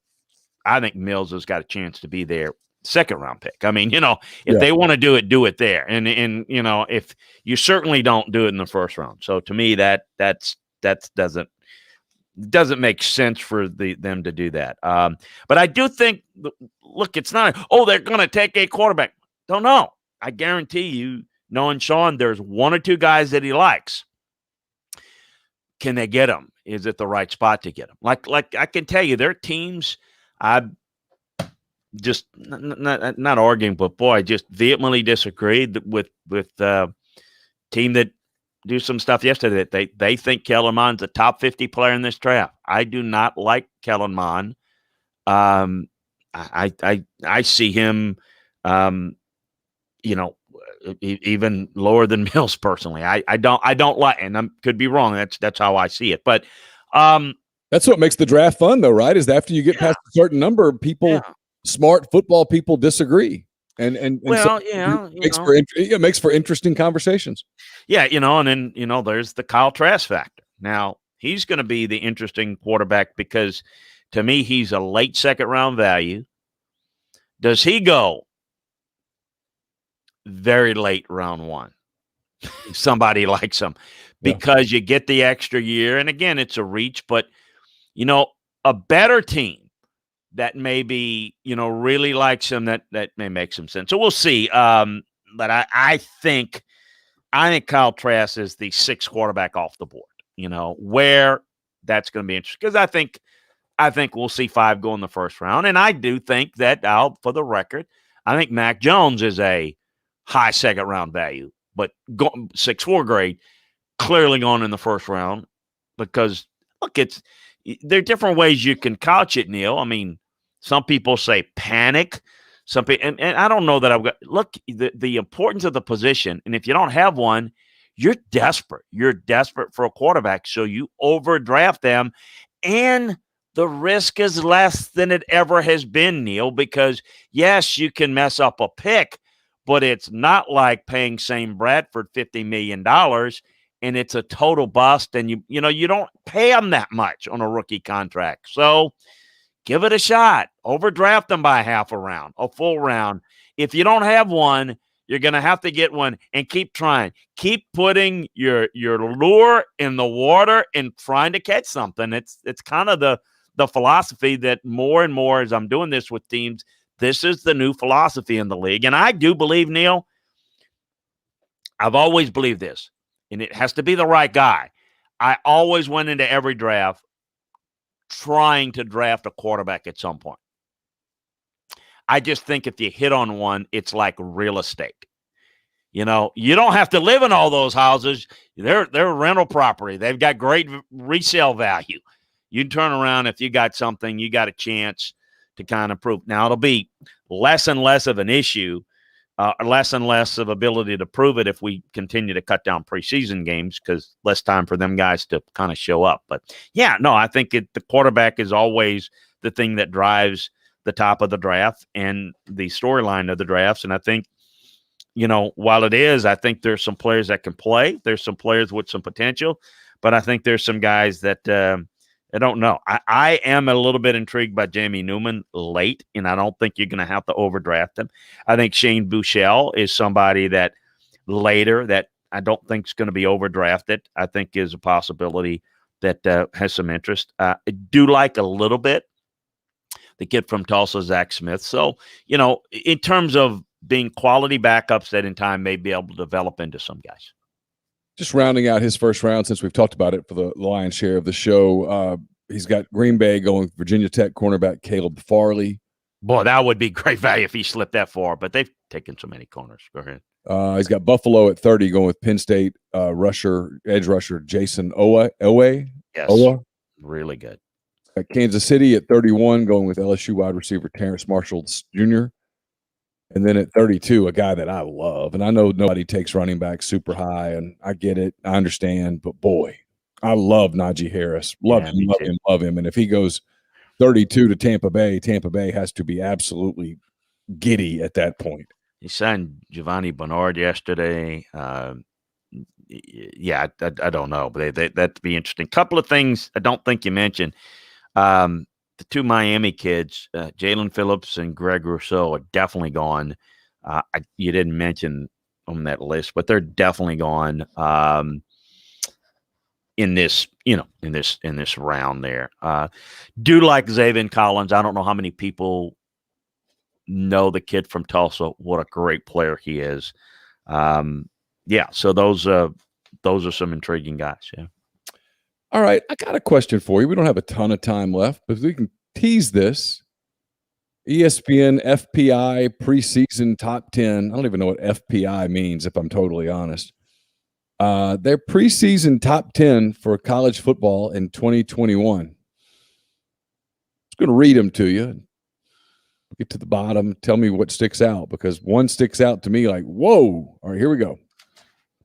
Mills has got a chance to be their second round pick. I mean, if they want to do it there. And if you certainly don't do it in the first round. So to me, that doesn't make sense for them to do that. But I do think, look, it's not, they're going to take a quarterback. Don't know. I guarantee you, knowing Sean, there's one or two guys that he likes. Can they get him? Is it the right spot to get him? Like I can tell you, there are teams I just not arguing, but boy, I just vehemently disagreed with team that do some stuff yesterday that they think Kellen Mond's a top 50 player in this draft. I do not like Kellen Mond. I see him, even lower than Mills personally. I don't like, and I could be wrong. That's how I see it. But that's what makes the draft fun, though, right? Is after you get past a certain number, people, smart football people, disagree. And it makes for interesting conversations. Yeah, and then there's the Kyle Trask factor. Now he's going to be the interesting quarterback because to me he's a late second round value. Does he go very late round one? If somebody likes him because you get the extra year, and again it's a reach, but a better team that maybe, really likes him, that may make some sense. So we'll see. But I think Kyle Trask is the sixth quarterback off the board, where that's going to be interesting. Because I think we'll see 5 go in the first round. And I do think that, for the record, I think Mac Jones is a high second round value, but 6'4" grade, clearly going in the first round because, look, there are different ways you can couch it, Neil. I mean, some people say panic. Some people, and I don't know that I've got. Look, the importance of the position, and if you don't have one, you're desperate. You're desperate for a quarterback, so you overdraft them, and the risk is less than it ever has been, Neil. Because yes, you can mess up a pick, but it's not like paying Sam Bradford $50 million. And it's a total bust, and you don't pay them that much on a rookie contract. So give it a shot. Overdraft them by half a round, a full round. If you don't have one, you're going to have to get one and keep trying. Keep putting your lure in the water and trying to catch something. It's kind of the philosophy that more and more as I'm doing this with teams, this is the new philosophy in the league. And I do believe, Neil, I've always believed this. And it has to be the right guy. I always went into every draft trying to draft a quarterback at some point. I just think if you hit on one, it's like real estate. You don't have to live in all those houses. They're rental property. They've got great resale value. You can turn around if you got something, you got a chance to kind of prove. Now, it'll be less and less of an issue. Less and less of ability to prove it if we continue to cut down preseason games because less time for them guys to kind of show up. But, I think the quarterback is always the thing that drives the top of the draft and the storyline of the drafts. And I think, while it is, I think there's some players that can play. There's some players with some potential. But I think there's some guys that I don't know. I am a little bit intrigued by Jamie Newman late, and I don't think you're going to have to overdraft him. I think Shane Buechele is somebody that later that I don't think is going to be overdrafted. I think is a possibility that has some interest. I do like a little bit the kid from Tulsa, Zach Smith. So, in terms of being quality backups that in time may be able to develop into some guys. Just rounding out his first round, since we've talked about it for the lion's share of the show, he's got Green Bay going Virginia Tech cornerback Caleb Farley. Boy, that would be great value if he slipped that far, but they've taken so many corners. Go ahead. He's got Buffalo at 30 going with Penn State edge rusher Jason Owe. Yes, Owa. Really good. At Kansas City at 31 going with LSU wide receiver Terrence Marshall Jr. And then at 32, a guy that I love, and I know nobody takes running back super high, and I get it, I understand, but boy, I love Najee Harris. Love him. And if he goes 32 to Tampa Bay. Tampa Bay has to be absolutely giddy at that point. He signed Giovanni Bernard yesterday. Yeah, I don't know, but that'd be interesting. Couple of things I don't think you mentioned. The two Miami kids, Jalen Phillips and Greg Rousseau, are definitely gone. You didn't mention on that list, but they're definitely gone in this round there. Do like Zaven Collins. I don't know how many people know the kid from Tulsa. What a great player he is. Yeah, so those are some intriguing guys. Yeah. All right, I got a question for you. We don't have a ton of time left, but we can tease this. ESPN FPI preseason top 10. I don't even know what FPI means, if I'm totally honest. Their preseason top 10 for college football in 2021. I'm just going to read them to you. Get to the bottom. Tell me what sticks out, because one sticks out to me like, whoa. All right, here we go.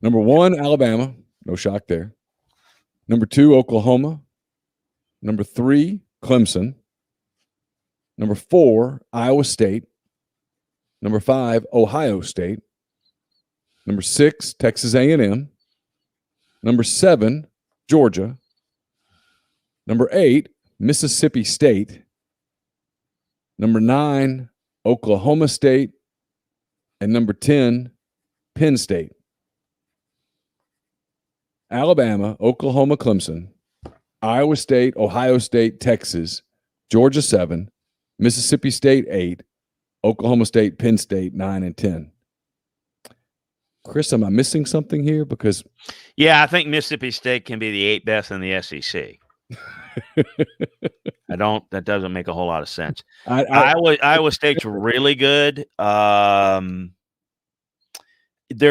Number 1, Alabama. No shock there. Number 2, Oklahoma. Number 3, Clemson. Number 4, Iowa State. Number 5, Ohio State. Number 6, Texas A&M. Number 7, Georgia. Number 8, Mississippi State. Number 9, Oklahoma State. And number 10, Penn State. Alabama, Oklahoma, Clemson, Iowa State, Ohio State, Texas, Georgia 7, Mississippi State 8, Oklahoma State, Penn State 9 and 10. Chris, am I missing something here? Because I think Mississippi State can be the 8th best in the SEC. That doesn't make a whole lot of sense. Iowa State's really good. They're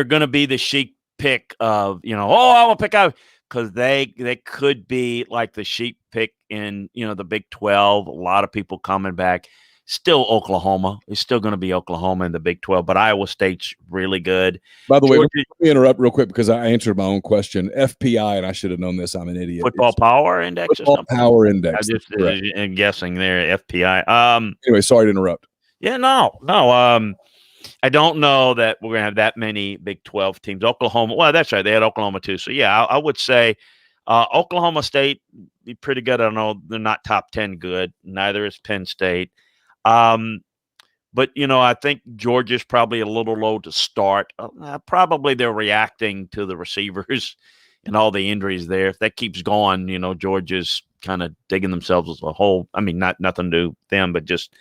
going to be the sheep pick of, I will pick out, because they could be like the sheep pick in, the Big 12. A lot of people coming back. Still Oklahoma. It's still going to be Oklahoma in the Big 12, but Iowa State's really good. By the way, let me interrupt real quick because I answered my own question. FPI, and I should have known this. I'm an idiot. Football Power Index or something? Power Index. I just am guessing there, FPI. Anyway, sorry to interrupt. Yeah, no. I don't know that we're going to have that many Big 12 teams. Oklahoma, well, that's right. They had Oklahoma too. So, yeah, I would say Oklahoma State be pretty good. I don't know. They're not top 10 good. Neither is Penn State. But, I think Georgia's probably a little low to start. Probably they're reacting to the receivers and all the injuries there. If that keeps going, Georgia's kind of digging themselves a hole. I mean, nothing to do with them, but just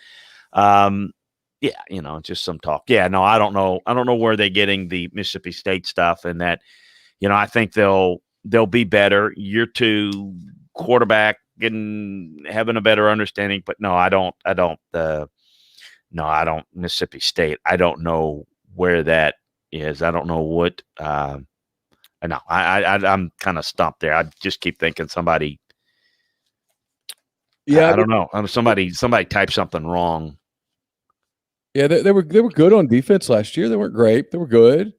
just some talk. Yeah, no, I don't know. I don't know where they're getting the Mississippi State stuff, and that, I think they'll be better. Year 2 quarterback having a better understanding, but no, I don't. Mississippi State. I don't know where that is. I don't know what. I'm kind of stumped there. I just keep thinking somebody. Yeah, I don't know. Somebody typed something wrong. Yeah, they were good on defense last year. They weren't great. They were good.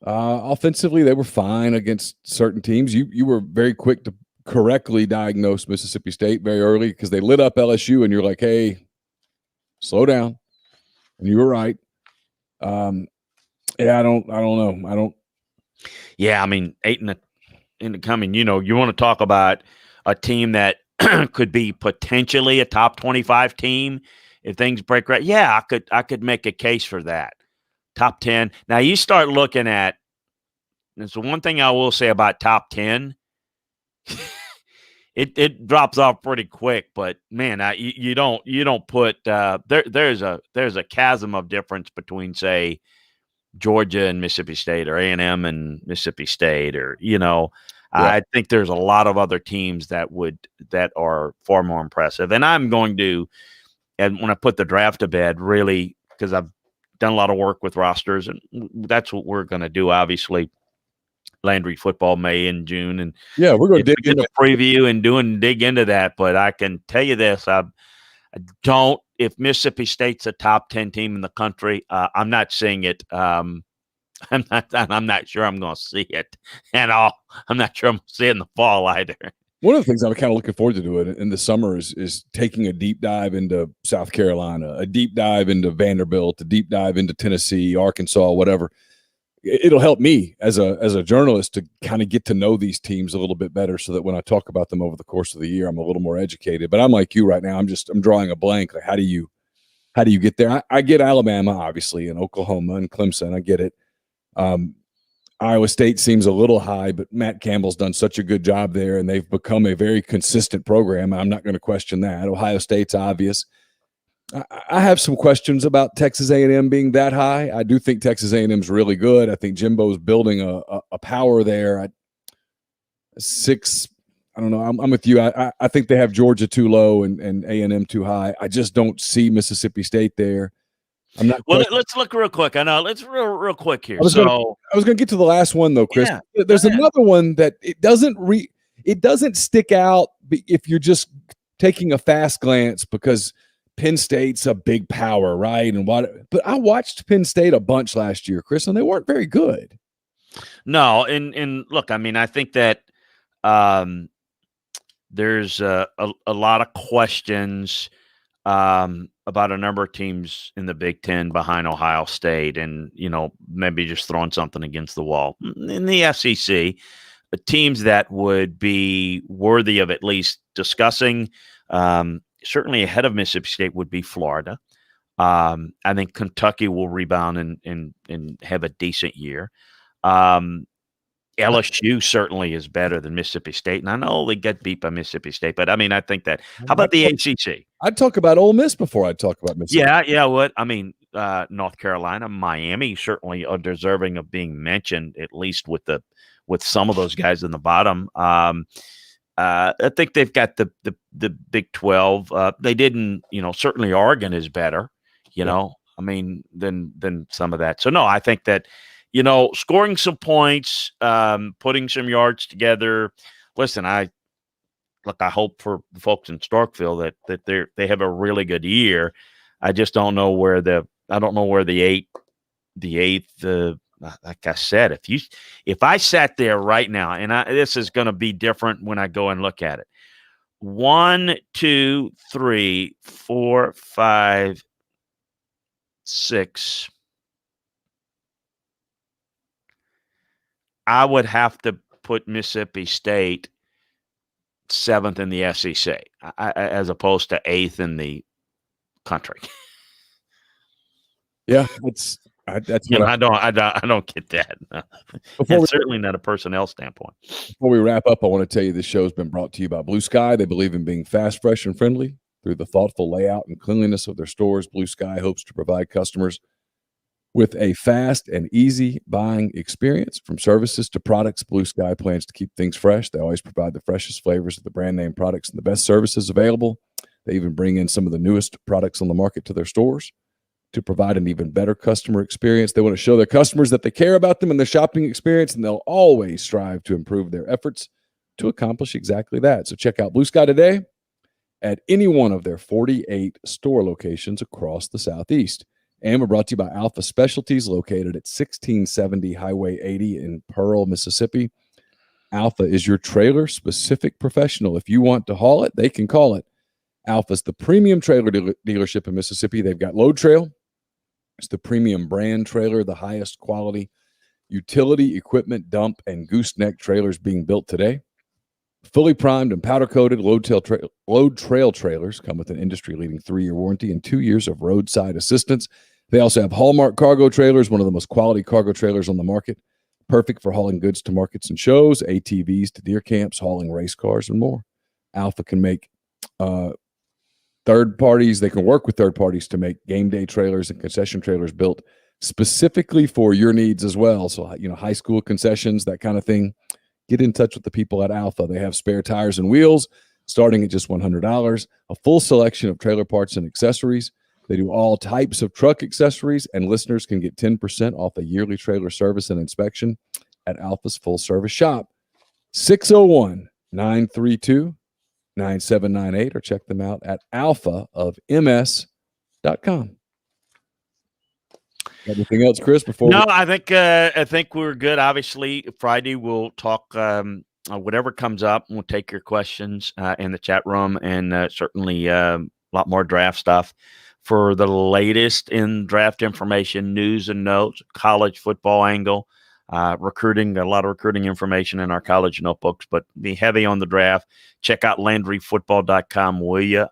Offensively, they were fine against certain teams. You were very quick to correctly diagnose Mississippi State very early because they lit up LSU, and you're like, hey, slow down. And you were right. I don't know. Yeah, I mean, 8 in the coming. You want to talk about a team that could be potentially a top 25 team if things break right. Yeah, I could make a case for that. Top 10. Now you start looking at. There's one thing I will say about top 10. It drops off pretty quick, but man, you don't put there's a chasm of difference between, say, Georgia and Mississippi State, or A&M and Mississippi State, or Yeah. I think there's a lot of other teams that are far more impressive. And I'm going to, and when I put the draft to bed, really, because I've done a lot of work with rosters, and that's what we're going to do, obviously. Landry Football May and June, and yeah, we're going to dig into preview and dig into that. But I can tell you this: I don't. If Mississippi State's a top 10 team in the country, I'm not seeing it. I'm not sure I'm going to see it at all. I'm not sure I'm going to see it in the fall either. One of the things I'm kind of looking forward to doing in the summer is taking a deep dive into South Carolina, a deep dive into Vanderbilt, a deep dive into Tennessee, Arkansas, whatever. It'll help me as a journalist to kind of get to know these teams a little bit better, so that when I talk about them over the course of the year, I'm a little more educated. But I'm like you right now. I'm drawing a blank. Like, how do you get there? I get Alabama, obviously, and Oklahoma and Clemson. I get it. Iowa State seems a little high, but Matt Campbell's done such a good job there, and they've become a very consistent program. I'm not going to question that. Ohio State's obvious. I have some questions about Texas A&M being that high. I do think Texas A&M's really good. I think Jimbo's building a power there. I don't know. I'm with you. I think they have Georgia too low and A&M too high. I just don't see Mississippi State there. I'm not. Well, let's look real quick. I know. Let's real quick here. I was going to get to the last one though, Chris. Yeah, there's another one that it doesn't stick out if you're just taking a fast glance, because Penn State's a big power, right? But I watched Penn State a bunch last year, Chris, and they weren't very good. No, and look, I mean, I think that there's a lot of questions about a number of teams in the Big Ten behind Ohio State, and maybe just throwing something against the wall in the SEC. Teams that would be worthy of at least discussing. Certainly ahead of Mississippi State would be Florida. I think Kentucky will rebound and have a decent year. LSU certainly is better than Mississippi State, and I know they get beat by Mississippi State, but I mean, I think that. How about the ACC? I'd talk about Ole Miss before I'd talk about Mississippi. Yeah. What I mean, North Carolina, Miami certainly are deserving of being mentioned, at least with some of those guys in the bottom. I think they've got the Big 12. They didn't, certainly Oregon is better, I mean, than some of that. So no, I think that. Scoring some points, putting some yards together. Listen, I hope for the folks in Starkville that they have a really good year. I just don't know where the eighth. Like I said, if I sat there right now, and this is going to be different when I go and look at it. 1, 2, 3, 4, 5, 6. I would have to put Mississippi State 7th in the SEC, as opposed to 8th in the country. Yeah, that's I don't get that. It's certainly not a personnel standpoint. Before we wrap up, I want to tell you this show has been brought to you by Blue Sky. They believe in being fast, fresh, and friendly. Through the thoughtful layout and cleanliness of their stores, Blue Sky hopes to provide customers with a fast and easy buying experience. From services to products, Blue Sky plans to keep things fresh. They always provide the freshest flavors of the brand name products and the best services available. They even bring in some of the newest products on the market to their stores to provide an even better customer experience. They want to show their customers that they care about them and their shopping experience, and they'll always strive to improve their efforts to accomplish exactly that. So check out Blue Sky today at any one of their 48 store locations across the Southeast. And we're brought to you by Alpha Specialties, located at 1670 Highway 80 in Pearl, Mississippi. Alpha is your trailer-specific professional. If you want to haul it, they can call it. Alpha's the premium trailer dealership in Mississippi. They've got Load Trail. It's the premium brand trailer, the highest quality utility equipment dump and gooseneck trailers being built today. Fully primed and powder-coated Load Trail trailers come with an industry-leading 3-year warranty and 2 years of roadside assistance. They also have Hallmark cargo trailers, one of the most quality cargo trailers on the market, perfect for hauling goods to markets and shows, ATVs to deer camps, hauling race cars, and more. Alpha can make third parties. They can work with third parties to make game day trailers and concession trailers built specifically for your needs as well. So, high school concessions, that kind of thing. Get in touch with the people at Alpha. They have spare tires and wheels starting at just $100, a full selection of trailer parts and accessories. They do all types of truck accessories, and listeners can get 10% off a yearly trailer service and inspection at Alpha's full-service shop. 601-932-9798, or check them out at alphaofms.com. Anything else, Chris? No, I think we're good. Obviously, Friday we'll talk whatever comes up, we'll take your questions in the chat room, and certainly a lot more draft stuff. For the latest in draft information, news and notes, college football angle, recruiting, a lot of recruiting information in our college notebooks, but be heavy on the draft. Check out LandryFootball.com, will you?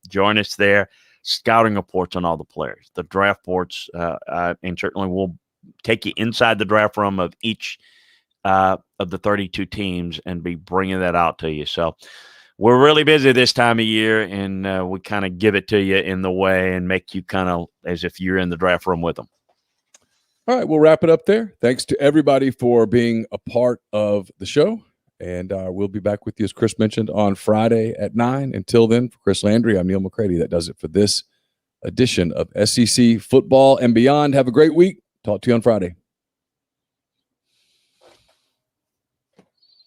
Join us there. Scouting reports on all the players, the draft reports, and certainly we'll take you inside the draft room of each of the 32 teams and be bringing that out to you. So we're really busy this time of year, and we kind of give it to you in the way and make you kind of as if you're in the draft room with them. All right, we'll wrap it up there. Thanks to everybody for being a part of the show. And we'll be back with you, as Chris mentioned, on Friday at 9. Until then, for Chris Landry, I'm Neil McCready. That does it for this edition of SEC Football and Beyond. Have a great week. Talk to you on Friday.